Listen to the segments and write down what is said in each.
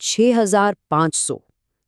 6,500।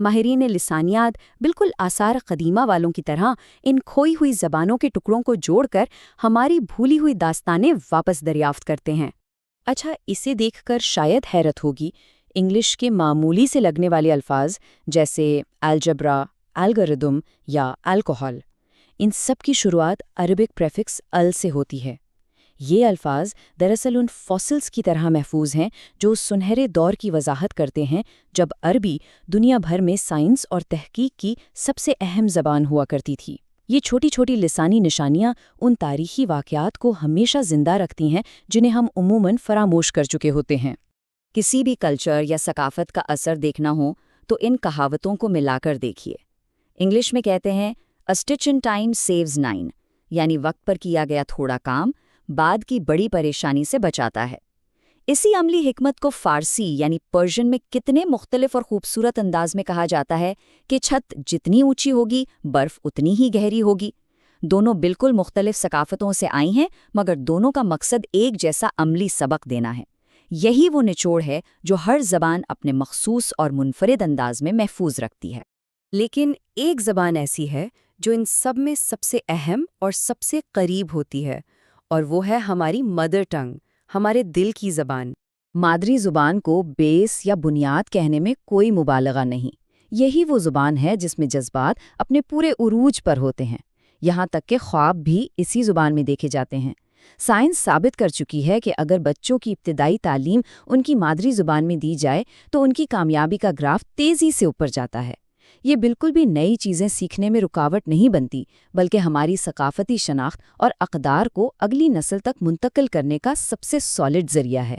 ماہرین لسانیات بالکل آثار قدیمہ والوں کی طرح ان کھوئی ہوئی زبانوں کے ٹکڑوں کو جوڑ کر ہماری بھولی ہوئی داستانیں واپس دریافت کرتے ہیں۔ اچھا، اسے دیکھ کر شاید حیرت ہوگی، انگلش کے معمولی سے لگنے والے الفاظ جیسے الجبرا، الگوریدم یا الکوہول، ان سب کی شروعات عربک پریفکس ال سے ہوتی ہے۔ یہ الفاظ دراصل ان فاسلز کی طرح محفوظ ہیں جو اس سنہرے دور کی وضاحت کرتے ہیں جب عربی دنیا بھر میں سائنس اور تحقیق کی سب سے اہم زبان ہوا کرتی تھی۔ یہ چھوٹی چھوٹی لسانی نشانیاں ان تاریخی واقعات کو ہمیشہ زندہ رکھتی ہیں جنہیں ہم عموماً فراموش کر چکے ہوتے ہیں۔ کسی بھی کلچر یا ثقافت کا اثر دیکھنا ہو تو ان کہاوتوں کو ملا کر دیکھیے۔ انگلش میں کہتے ہیں "A stitch in time saves 9", یعنی وقت پر کیا گیا تھوڑا کام بعد کی بڑی پریشانی سے بچاتا ہے۔ اسی عملی حکمت کو فارسی یعنی پرشین میں کتنے مختلف اور خوبصورت انداز میں کہا جاتا ہے کہ چھت جتنی اونچی ہوگی برف اتنی ہی گہری ہوگی۔ دونوں بالکل مختلف ثقافتوں سے آئی ہیں مگر دونوں کا مقصد ایک جیسا عملی سبق دینا ہے۔ یہی وہ نچوڑ ہے جو ہر زبان اپنے مخصوص اور منفرد انداز میں محفوظ رکھتی ہے۔ لیکن ایک زبان ایسی ہے جو ان سب میں سب سے اہم اور سب سے قریب ہوتی ہے، اور وہ ہے ہماری مدر ٹنگ، ہمارے دل کی زبان۔ مادری زبان کو بیس یا بنیاد کہنے میں کوئی مبالغہ نہیں۔ یہی وہ زبان ہے جس میں جذبات اپنے پورے عروج پر ہوتے ہیں، یہاں تک کہ خواب بھی اسی زبان میں دیکھے جاتے ہیں۔ سائنس ثابت کر چکی ہے کہ اگر بچوں کی ابتدائی تعلیم ان کی مادری زبان میں دی جائے تو ان کی کامیابی کا گراف تیزی سے اوپر جاتا ہے۔ یہ بالکل بھی نئی چیزیں سیکھنے میں رکاوٹ نہیں بنتی، بلکہ ہماری ثقافتی شناخت اور اقدار کو اگلی نسل تک منتقل کرنے کا سب سے سالڈ ذریعہ ہے۔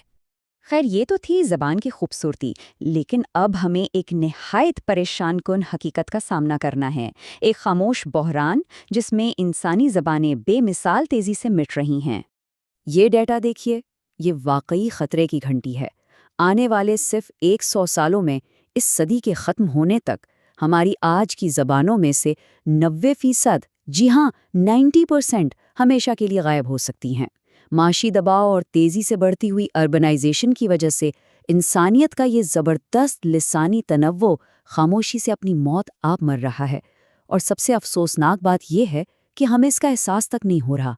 خیر، یہ تو تھی زبان کی خوبصورتی، لیکن اب ہمیں ایک نہایت پریشان کن حقیقت کا سامنا کرنا ہے، ایک خاموش بحران جس میں انسانی زبانیں بے مثال تیزی سے مٹ رہی ہیں۔ یہ ڈیٹا دیکھیے، یہ واقعی خطرے کی گھنٹی ہے۔ آنے والے صرف 100 سالوں میں اس صدی کے ختم ہونے تک ہماری آج کی زبانوں میں سے 90%، جی ہاں 90% ہمیشہ کے لیے غائب ہو سکتی ہیں۔ معاشی دباؤ اور تیزی سے بڑھتی ہوئی اربنائزیشن کی وجہ سے انسانیت کا یہ زبردست لسانی تنوع خاموشی سے اپنی موت آپ مر رہا ہے، اور سب سے افسوسناک بات یہ ہے کہ ہمیں اس کا احساس تک نہیں ہو رہا۔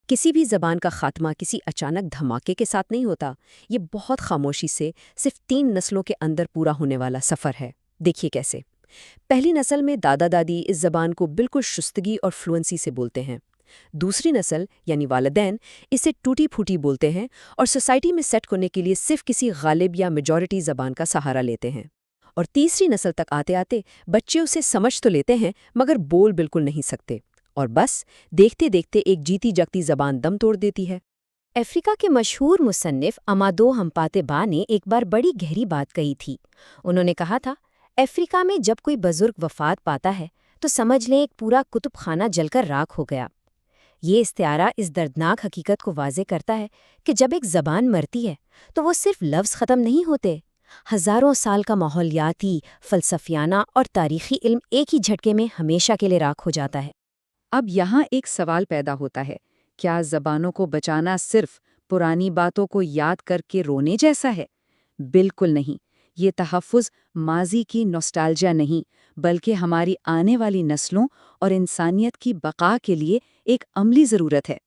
کسی بھی زبان کا خاتمہ کسی اچانک دھماکے کے ساتھ نہیں ہوتا، یہ بہت خاموشی سے صرف 3 نسلوں کے اندر پورا ہونے والا سفر ہے۔ دیکھیے کیسے۔ پہلی نسل میں دادا دادی اس زبان کو بالکل شستگی اور فلوئنسی سے بولتے ہیں۔ دوسری نسل یعنی والدین اسے ٹوٹی پھوٹی بولتے ہیں اور سوسائٹی میں سیٹ ہونے کے لیے صرف کسی غالب یا میجورٹی زبان کا سہارا لیتے ہیں۔ اور تیسری نسل تک آتے آتے بچے اسے سمجھ تو لیتے ہیں مگر بول بالکل نہیں سکتے، اور بس دیکھتے دیکھتے ایک جیتی جگتی زبان دم توڑ دیتی ہے۔ افریقہ کے مشہور مصنف امادو ہمپاتے با نے ایک بار بڑی گہری بات کہی تھی۔ انہوں نے کہا تھا، افریقہ میں جب کوئی بزرگ وفات پاتا ہے تو سمجھ لیں ایک پورا کتب خانہ جل کر راکھ ہو گیا۔ یہ استعارہ اس دردناک حقیقت کو واضح کرتا ہے کہ جب ایک زبان مرتی ہے تو وہ صرف لفظ ختم نہیں ہوتے، ہزاروں سال کا ماحولیاتی، فلسفیانہ اور تاریخی علم ایک ہی جھٹکے میں ہمیشہ کے لیے راکھ ہو جاتا ہے۔ اب یہاں ایک سوال پیدا ہوتا ہے، کیا زبانوں کو بچانا صرف پرانی باتوں کو یاد کر کے رونے جیسا ہے؟ بالکل نہیں۔ یہ تحفظ ماضی کی نوسٹالجیا نہیں، بلکہ ہماری آنے والی نسلوں اور انسانیت کی بقا کے لیے ایک عملی ضرورت ہے۔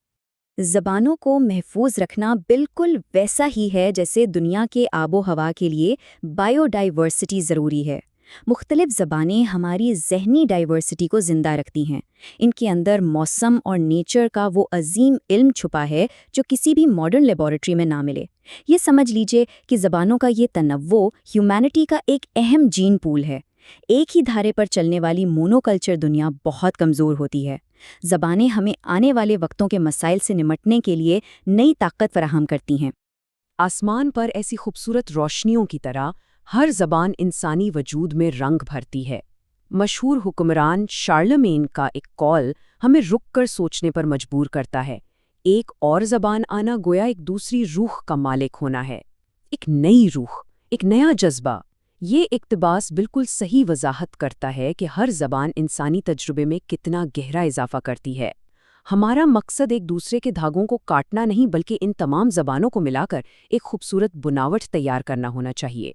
زبانوں کو محفوظ رکھنا بالکل ویسا ہی ہے جیسے دنیا کے آب و ہوا کے لیے بائیو ڈائیورسٹی ضروری ہے۔ مختلف زبانیں ہماری ذہنی ڈائیورسٹی کو زندہ رکھتی ہیں۔ ان کے اندر موسم اور نیچر کا وہ عظیم علم چھپا ہے جو کسی بھی ماڈرن لیبارٹری میں نہ ملے۔ یہ سمجھ لیجئے کہ زبانوں کا یہ تنوع ہیومینٹی کا ایک اہم جین پول ہے۔ ایک ہی دھارے پر چلنے والی مونو کلچر دنیا بہت کمزور ہوتی ہے۔ زبانیں ہمیں آنے والے وقتوں کے مسائل سے نمٹنے کے لیے نئی طاقت فراہم کرتی ہیں۔ آسمان پر ایسی خوبصورت روشنیوں کی طرح ہر زبان انسانی وجود میں رنگ بھرتی ہے۔ مشہور حکمران شارلمین کا ایک قول ہمیں رک کر سوچنے پر مجبور کرتا ہے، ایک اور زبان آنا گویا ایک دوسری روح کا مالک ہونا ہے، ایک نئی روح، ایک نیا جذبہ۔ یہ اقتباس بالکل صحیح وضاحت کرتا ہے کہ ہر زبان انسانی تجربے میں کتنا گہرا اضافہ کرتی ہے۔ ہمارا مقصد ایک دوسرے کے دھاگوں کو کاٹنا نہیں بلکہ ان تمام زبانوں کو ملا کر ایک خوبصورت بناوٹ تیار کرنا ہونا چاہیے۔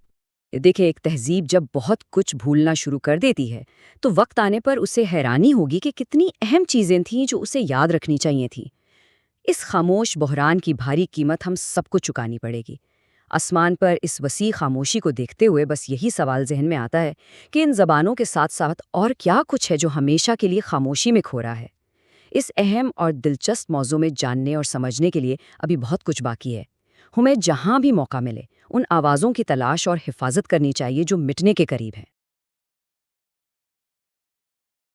دیکھیں، ایک تہذیب جب بہت کچھ بھولنا شروع کر دیتی ہے تو وقت آنے پر اسے حیرانی ہوگی کہ کتنی اہم چیزیں تھیں جو اسے یاد رکھنی چاہیے تھیں۔ اس خاموش بحران کی بھاری قیمت ہم سب کو چکانی پڑے گی۔ آسمان پر اس وسیع خاموشی کو دیکھتے ہوئے بس یہی سوال ذہن میں آتا ہے کہ ان زبانوں کے ساتھ ساتھ اور کیا کچھ ہے جو ہمیشہ کے لیے خاموشی میں کھو رہا ہے۔ اس اہم اور دلچسپ موضوع میں جاننے اور سمجھنے کے لیے ابھی بہت کچھ باقی ہے۔ ہمیں جہاں بھی موقع ملے ان آوازوں کی تلاش اور حفاظت کرنی چاہیے جو مٹنے کے قریب ہیں۔